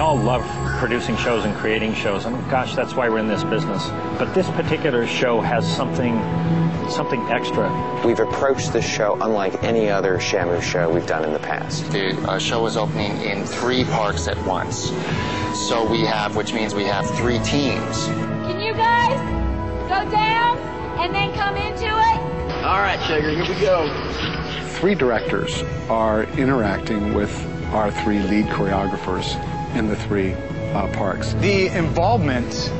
all love producing shows and creating shows. I mean, gosh, that's why we're in this business. But this particular show has something extra. We've approached this show unlike any other Shamu show we've done in the past. The show is opening in 3 parks at once. So which means we have 3 teams. Can you guys go down and then come into it? All right, Sugar, here we go. 3 directors are interacting with our 3 lead choreographers in the 3 parks. The involvement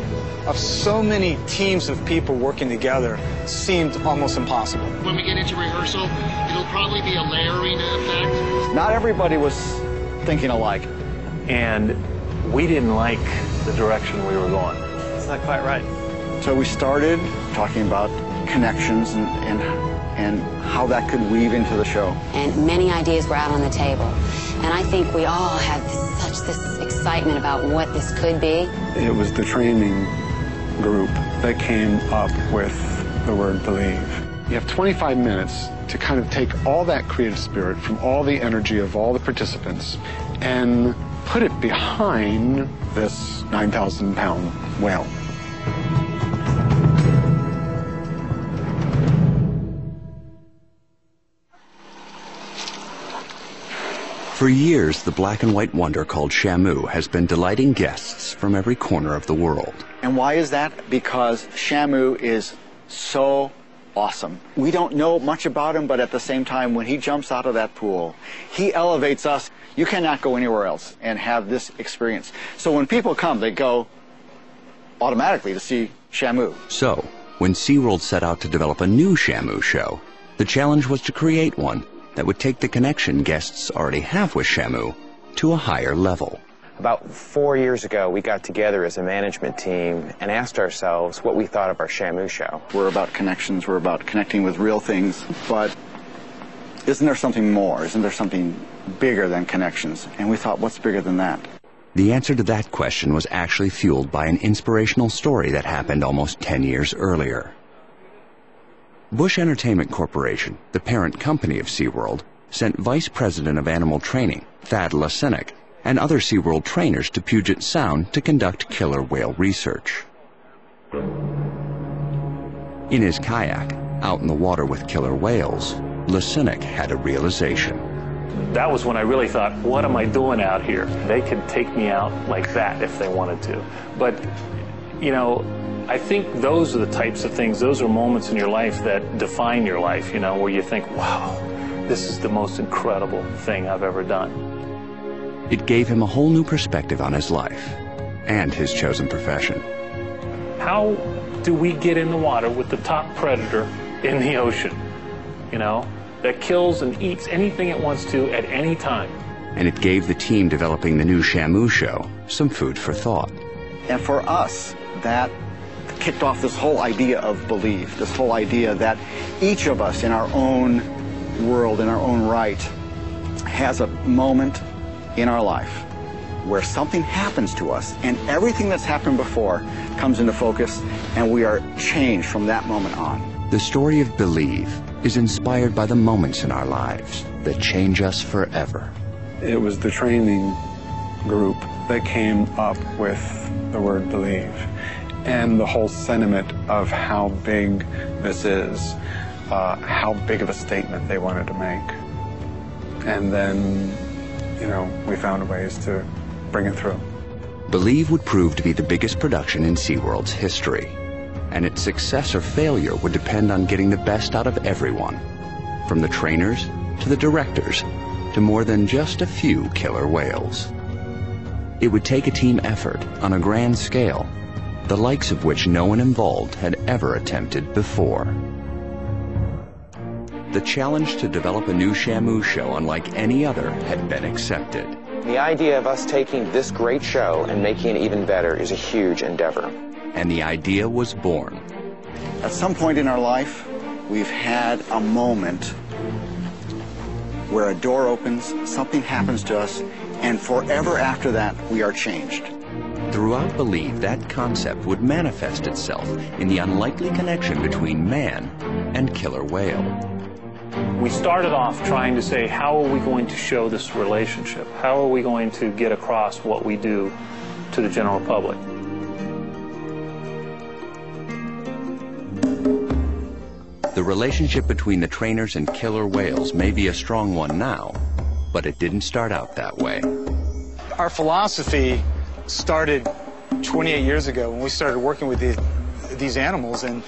of so many teams of people working together seemed almost impossible. When we get into rehearsal, it'll probably be a layering effect. Not everybody was thinking alike. And we didn't like the direction we were going. It's not quite right. So we started talking about connections and how that could weave into the show. And many ideas were out on the table. And I think we all had such this excitement about what this could be. It was the training group that came up with the word believe. You have 25 minutes to kind of take all that creative spirit from all the energy of all the participants and put it behind this 9,000-pound whale. For years, the black and white wonder called Shamu has been delighting guests from every corner of the world. And why is that? Because Shamu is so awesome. We don't know much about him, but at the same time, when he jumps out of that pool, he elevates us. You cannot go anywhere else and have this experience. So when people come, they go automatically to see Shamu. So, when SeaWorld set out to develop a new Shamu show, the challenge was to create one that would take the connection guests already have with Shamu to a higher level. About 4 years ago, we got together as a management team and asked ourselves what we thought of our Shamu show. We're about connections, we're about connecting with real things, but isn't there something more? Isn't there something bigger than connections? And we thought, what's bigger than that? The answer to that question was actually fueled by an inspirational story that happened almost 10 years earlier. Bush Entertainment Corporation, the parent company of SeaWorld, sent Vice President of Animal Training, Thad Lasenick, and other SeaWorld trainers to Puget Sound to conduct killer whale research. In his kayak, out in the water with killer whales, Lasenick had a realization. That was when I really thought, what am I doing out here? They could take me out like that if they wanted to. But, you know, I think those are the types of things, those are moments in your life that define your life, you know, where you think, wow, this is the most incredible thing I've ever done. It gave him a whole new perspective on his life and his chosen profession. How do we get in the water with the top predator in the ocean, you know, that kills and eats anything it wants to at any time? And it gave the team developing the new Shamu show some food for thought. And for us, that kicked off this whole idea of belief, this whole idea that each of us in our own world, in our own right, has a moment in our life where something happens to us and everything that's happened before comes into focus and we are changed from that moment on. The story of Believe is inspired by the moments in our lives that change us forever. It was the training group that came up with the word believe and the whole sentiment of how big this is, how big of a statement they wanted to make. And then, you know, we found ways to bring it through. Believe would prove to be the biggest production in SeaWorld's history, and its success or failure would depend on getting the best out of everyone, from the trainers to the directors to more than just a few killer whales. It would take a team effort on a grand scale, the likes of which no one involved had ever attempted before. The challenge to develop a new Shamu show unlike any other had been accepted. The idea of us taking this great show and making it even better is a huge endeavor. And the idea was born. At some point in our life, we've had a moment where a door opens, something happens to us, and forever after that, we are changed. Throughout Believe, that concept would manifest itself in the unlikely connection between man and killer whale. We started off trying to say, how are we going to show this relationship? How are we going to get across what we do to the general public? The relationship between the trainers and killer whales may be a strong one now, but it didn't start out that way. Our philosophy started 28 years ago when we started working with these animals, and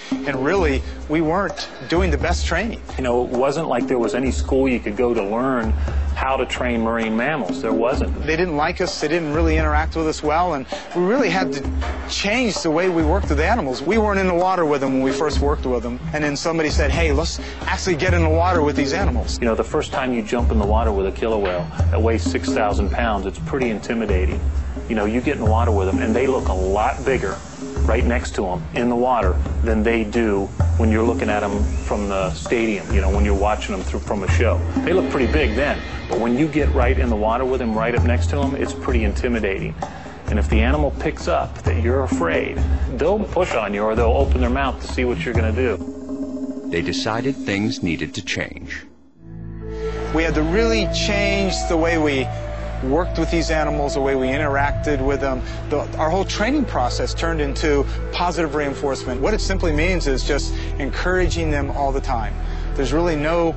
really we weren't doing the best training. You know, it wasn't like there was any school you could go to learn how to train marine mammals. There wasn't. They didn't like us, they didn't really interact with us well, and we really had to change the way we worked with animals. We weren't in the water with them when we first worked with them, and then somebody said, hey, let's actually get in the water with these animals. You know, the first time you jump in the water with a killer whale that weighs 6,000 pounds, it's pretty intimidating. You know, you get in the water with them, and they look a lot bigger right next to them in the water than they do when you're looking at them from the stadium, you know, when you're watching them from a show. They look pretty big then, but when you get right in the water with them, right up next to them, it's pretty intimidating. And if the animal picks up that you're afraid, they'll push on you or they'll open their mouth to see what you're going to do. They decided things needed to change. We had to really change the way we worked with these animals, the way we interacted with them. Our whole training process turned into positive reinforcement. What it simply means is just encouraging them all the time. There's really no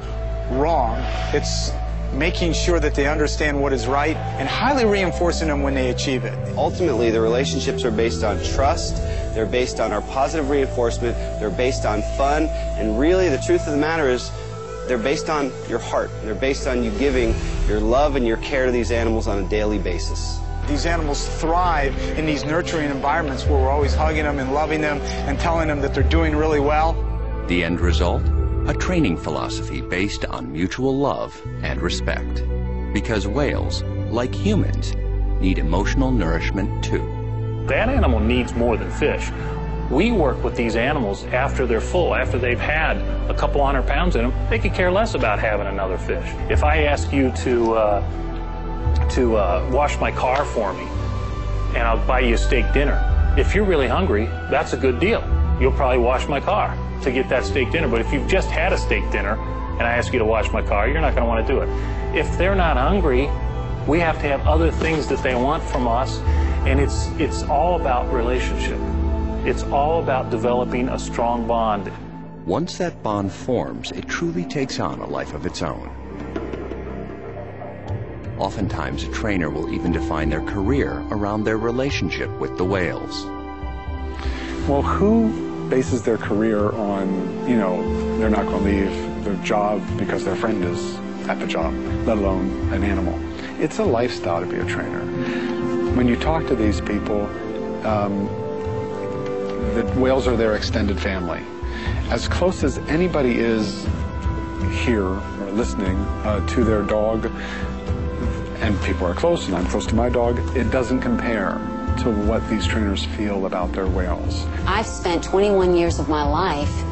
wrong. It's making sure that they understand what is right and highly reinforcing them when they achieve it. Ultimately, the relationships are based on trust, they're based on our positive reinforcement, they're based on fun, and really the truth of the matter is they're based on your heart. They're based on you giving your love and your care to these animals on a daily basis. These animals thrive in these nurturing environments where we're always hugging them and loving them and telling them that they're doing really well. The end result? A training philosophy based on mutual love and respect. Because whales, like humans, need emotional nourishment too. That animal needs more than fish. We work with these animals after they're full, after they've had a couple 100 pounds in them. They could care less about having another fish. If I ask you to wash my car for me, and I'll buy you a steak dinner, if you're really hungry, that's a good deal. You'll probably wash my car to get that steak dinner. But if you've just had a steak dinner and I ask you to wash my car, you're not going to want to do it. If they're not hungry, we have to have other things that they want from us, and it's all about relationship. It's all about developing a strong bond. Once that bond forms, it truly takes on a life of its own. Oftentimes, a trainer will even define their career around their relationship with the whales. Well, who bases their career on, you know, they're not going to leave their job because their friend is at the job, let alone an animal? It's a lifestyle to be a trainer. When you talk to these people, the whales are their extended family. As close as anybody is here or listening to their dog, and people are close, and I'm close to my dog, it doesn't compare to what these trainers feel about their whales. I've spent 21 years of my life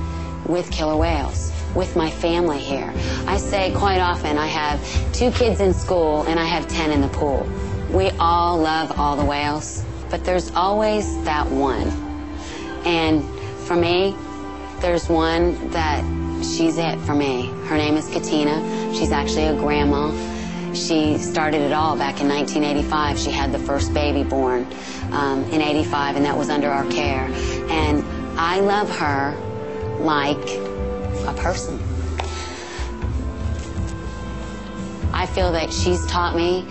with killer whales, with my family here. I say quite often I have 2 kids in school and I have 10 in the pool. We all love all the whales, but there's always that one. And for me, there's one that she's it for me. Her name is Katina. She's actually a grandma. She started it all back in 1985. She had the first baby born in 85, and that was under our care. And I love her like a person. I feel that she's taught me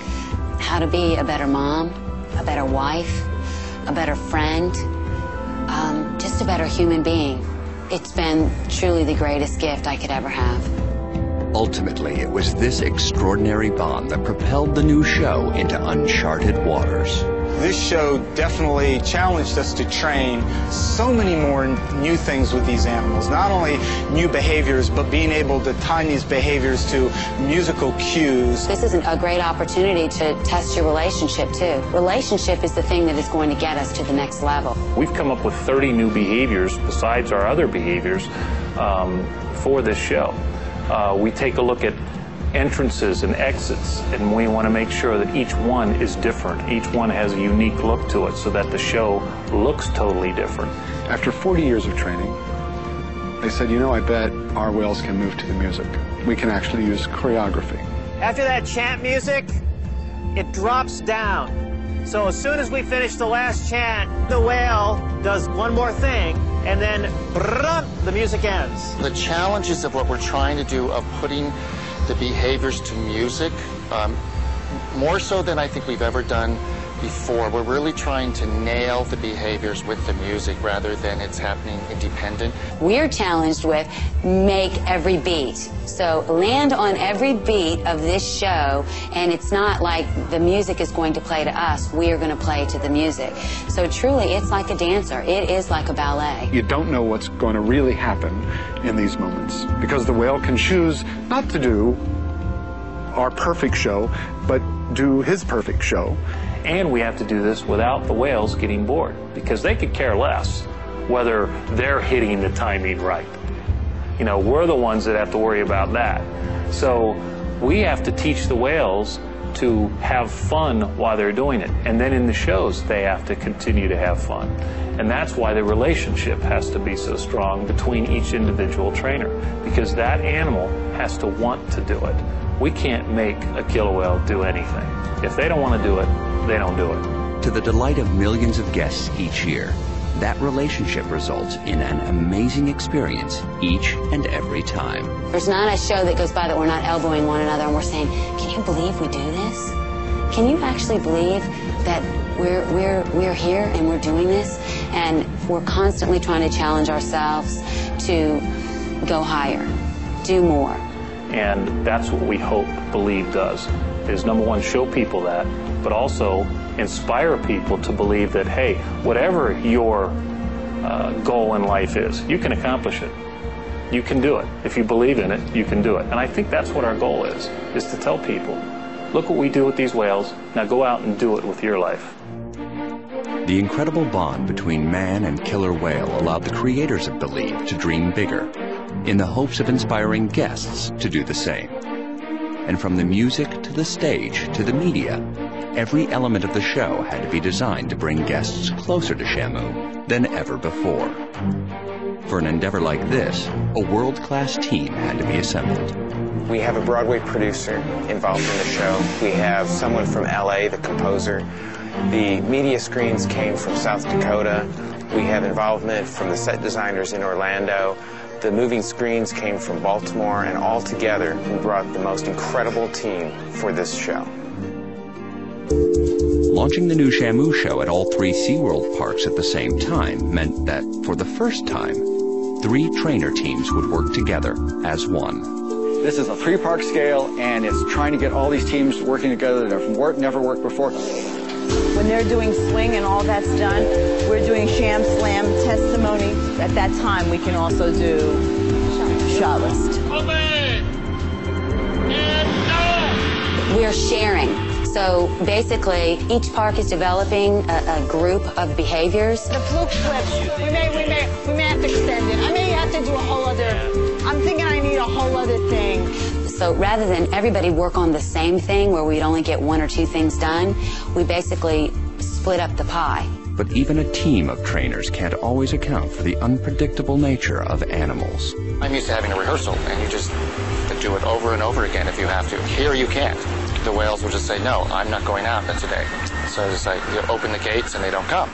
how to be a better mom, a better wife, a better friend, just a better human being. It's been truly the greatest gift I could ever have. Ultimately, it was this extraordinary bond that propelled the new show into uncharted waters. This show definitely challenged us to train so many more new things with these animals. Not only new behaviors, but being able to tie these behaviors to musical cues. This is a great opportunity to test your relationship, too. Relationship is the thing that is going to get us to the next level. We've come up with 30 new behaviors besides our other behaviors for this show. We take a look at entrances and exits, and we want to make sure that each one is different. Each one has a unique look to it so that the show looks totally different. After 40 years of training, they said, you know, I bet our whales can move to the music. we can actually use choreography. After that chant music, it drops down. So as soon as we finish the last chant, the whale does one more thing, and then the music ends. The challenges of what we're trying to do of putting the behaviors to music, more so than I think we've ever done before. We're really trying to nail the behaviors with the music rather than it's happening independent. We're challenged with make every beat. So land on every beat of this show, and it's not like the music is going to play to us. We are going to play to the music. So truly, it's like a dancer. It is like a ballet. You don't know what's going to really happen in these moments because the whale can choose not to do our perfect show, but do his perfect show. And we have to do this without the whales getting bored, because they could care less whether they're hitting the timing right. You know, we're the ones that have to worry about that. So we have to teach the whales to have fun while they're doing it. And then in the shows, they have to continue to have fun. And that's why the relationship has to be so strong between each individual trainer, because that animal has to want to do it. We can't make a killer whale do anything. If they don't want to do it, they don't do it. To the delight of millions of guests each year, that relationship results in an amazing experience each and every time. There's not a show that goes by that we're not elbowing one another and we're saying, can you believe we do this? Can you actually believe that we're here and we're doing this? And we're constantly trying to challenge ourselves to go higher, do more. And that's what we hope Believe does, is number one, show people that, but also inspire people to believe that, hey, whatever your goal in life is, you can accomplish it. You can do it. If you believe in it, you can do it. And I think that's what our goal is to tell people, look what we do with these whales, now go out and do it with your life. The incredible bond between man and killer whale allowed the creators of Believe to dream bigger, in the hopes of inspiring guests to do the same. And from the music to the stage to the media, every element of the show had to be designed to bring guests closer to Shamu than ever before. For an endeavor like this, a world-class team had to be assembled. We have a Broadway producer involved in the show. We have someone from LA, the composer. The media screens came from South Dakota. We have involvement from the set designers in Orlando. The moving screens came from Baltimore, and all together we brought the most incredible team for this show. Launching the new Shamu show at all 3 SeaWorld parks at the same time meant that, for the first time, 3 trainer teams would work together as one. This is a 3-park scale, and it's trying to get all these teams working together that have never worked before. When they're doing swing and all that's done, we're doing sham, slam, testimony. At that time, we can also do shot list. We're sharing. So basically, each park is developing a group of behaviors. The fluke flips, we may have to extend it. I may have to do a whole other, I'm thinking I need a whole other thing. So rather than everybody work on the same thing where we'd only get 1 or 2 things done, we basically split up the pie. But even a team of trainers can't always account for the unpredictable nature of animals. I'm used to having a rehearsal, and you just do it over and over again if you have to. Here you can't. The whales will just say, no, I'm not going out today. So it's like you open the gates and they don't come.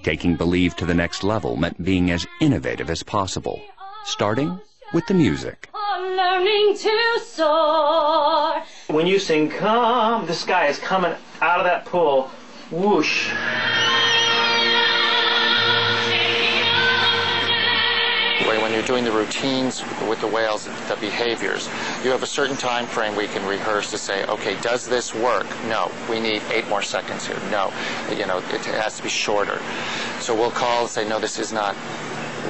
Taking Believe to the next level meant being as innovative as possible, starting with the music. I'm learning to soar. When you sing, come, this guy is coming out of that pool, whoosh. When you're doing the routines with the whales, the behaviors, you have a certain time frame we can rehearse to say, okay, does this work? No, we need 8 more seconds here. No, it has to be shorter. So we'll call and say, no, this is not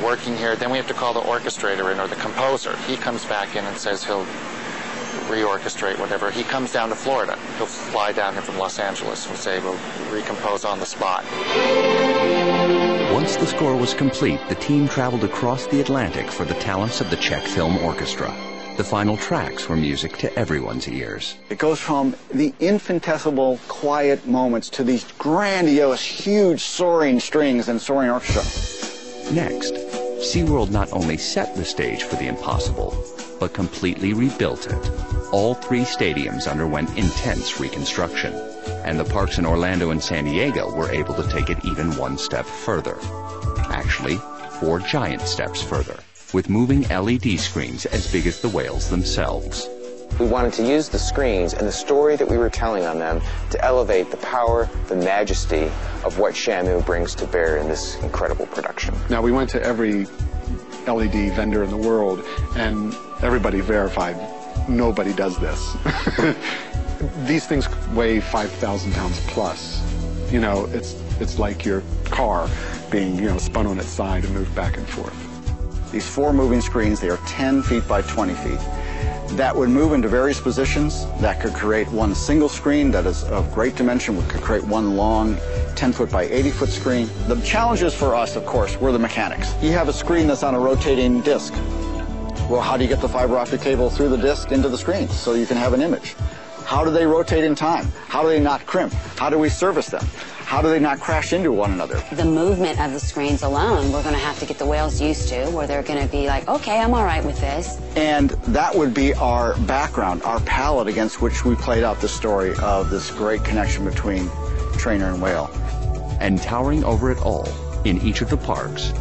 working here. Then we have to call the orchestrator in or the composer. He comes back in and says he'll reorchestrate whatever. He comes down to Florida. He'll fly down here from Los Angeles and say we'll recompose on the spot. Once the score was complete, the team traveled across the Atlantic for the talents of the Czech Film Orchestra. The final tracks were music to everyone's ears. It goes from the infinitesimal, quiet moments to these grandiose, huge soaring strings and soaring orchestra. Next, SeaWorld not only set the stage for the impossible, but completely rebuilt it. All 3 stadiums underwent intense reconstruction, and the parks in Orlando and San Diego were able to take it even one step further. Actually, 4 giant steps further, with moving LED screens as big as the whales themselves. We wanted to use the screens and the story that we were telling on them to elevate the power, the majesty of what Shamu brings to bear in this incredible production. Now, we went to every LED vendor in the world, and everybody verified nobody does this. These things weigh 5,000 pounds plus. You know, it's like your car being, spun on its side and moved back and forth. These 4 moving screens, they are 10 feet by 20 feet. That would move into various positions. That could create one single screen that is of great dimension. We could create one long 10-foot by 80-foot screen. The challenges for us, of course, were the mechanics. You have a screen that's on a rotating disc. Well, how do you get the fiber optic cable through the disc into the screen so you can have an image? How do they rotate in time? How do they not crimp? How do we service them? How do they not crash into one another? The movement of the screens alone, we're going to have to get the whales used to, where they're going to be like, okay, I'm all right with this. And that would be our background, our palette against which we played out the story of this great connection between trainer and whale. And towering over it all, in each of the parks,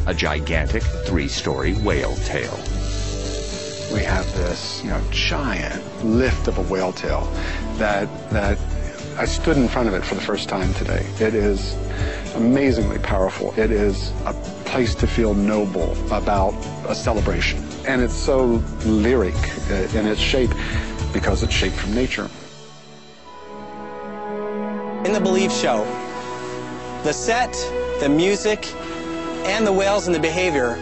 a gigantic 3-story whale tail. We have this, giant lift of a whale tail that I stood in front of it for the first time today. It is amazingly powerful. It is a place to feel noble about a celebration. And it's so lyric in its shape because it's shaped from nature. In the Believe show, the set, the music, and the whales and the behavior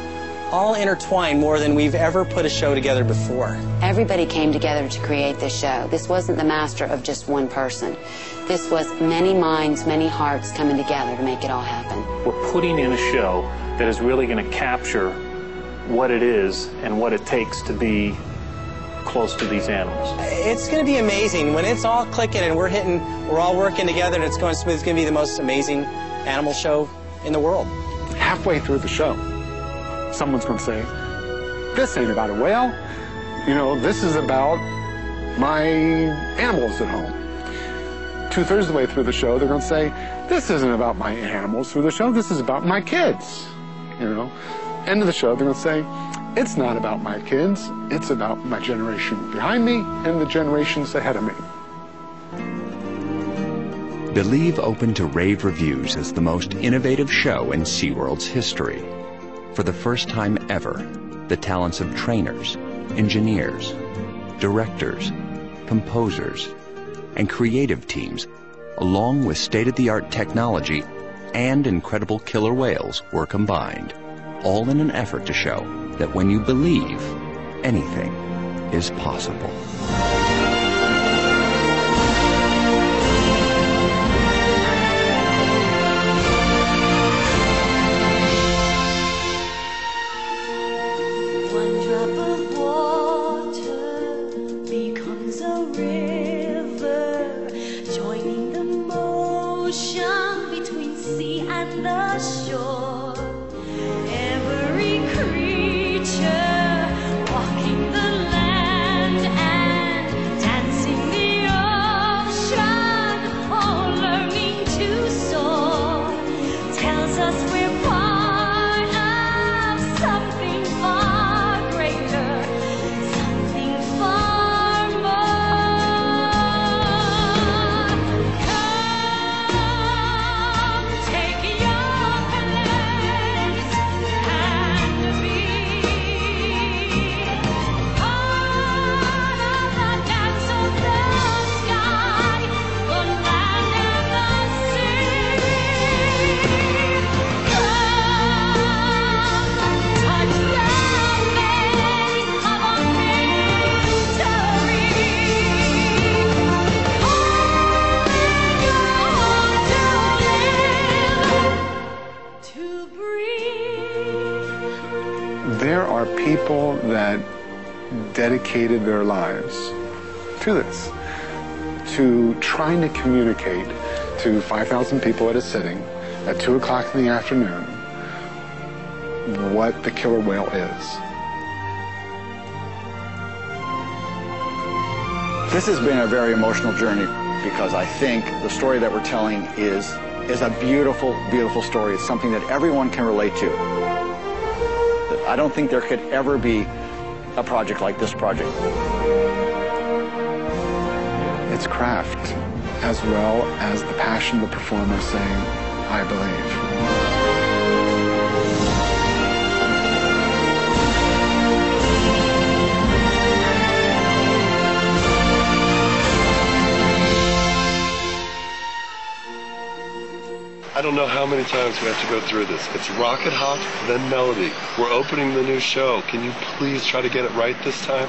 all intertwined more than we've ever put a show together before. Everybody came together to create this show. This wasn't the master of just one person. This was many minds, many hearts coming together to make it all happen. We're putting in a show that is really going to capture what it is and what it takes to be close to these animals. It's going to be amazing. When it's all clicking and we're all working together and it's going smooth, it's going to be the most amazing animal show in the world. Halfway through the show, someone's going to say, this ain't about a whale. This is about my animals at home. 2/3 of the way through the show, they're going to say, this isn't about my animals through the show, this is about my kids. End of the show, they're going to say, it's not about my kids, it's about my generation behind me and the generations ahead of me. Believe opened to rave reviews as the most innovative show in SeaWorld's history. For the first time ever, the talents of trainers, engineers, directors, composers, and creative teams, along with state-of-the-art technology and incredible killer whales, were combined, all in an effort to show that when you believe, anything is possible. There are people that dedicated their lives to this, to trying to communicate to 5,000 people at a sitting at 2 o'clock in the afternoon what the killer whale is. This has been a very emotional journey because I think the story that we're telling is a beautiful, beautiful story. It's something that everyone can relate to. I don't think there could ever be a project like this project. It's craft as well as the passion of the performer saying, I believe. I don't know how many times we have to go through this. It's rocket hot, then melody. We're opening the new show. Can you please try to get it right this time?